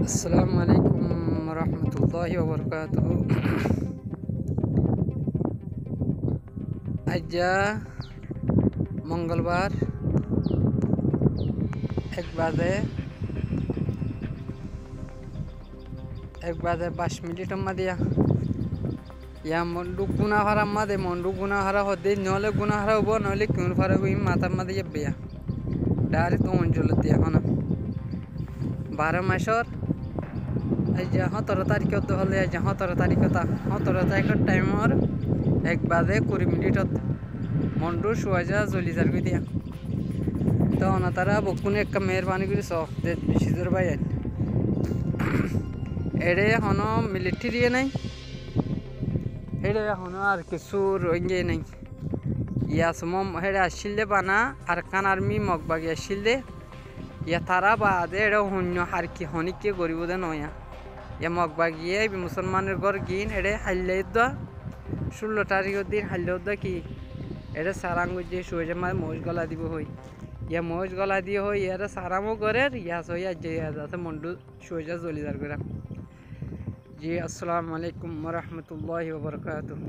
अस्सलामु अलैकुम रहमतुल्लाहि व बरकातुहू। आज मंगलवार 1 बजे 5 मिनिट मध्य या मंडू गुनाहारा मदे मंडू गुनाहारा होते नले गुनाहारा हबो नले क्यों फारा हुई माता मदे बेया डायरेक्ट अंचल दिया खाना 12 मासर आज 17 तारीख हले आज 17 तारीख 17 तारीख टाइम 1 बजे 20 मिनिट मंडू सुजा जली जार दिया तो तारा बकुने एक मेहरबानी कर सीजर भाई एड़े हन मिलिट्री नहीं हेड़े हन और किसु रोंगे नहीं या समम हेड़े आसिले बाना और कान आर्मी मगबागी आसिले या तारा बाद एड़े हन्य हार की हनिक के गरीब दे नया या मगबागिए मुसलमान घर गिन एड़े हाल्ले 16 तारीख दिन हाल्ले कि एड़े सारांग जे सोजे मार मोज गला दी हई या मोज गला दी हई यार सारामो करे या सो या जे जाते मंडू सोजा जलिदार करा जी। अस्सलामु अलैकुम व रहमतुल्लाहि व बरकातुहू।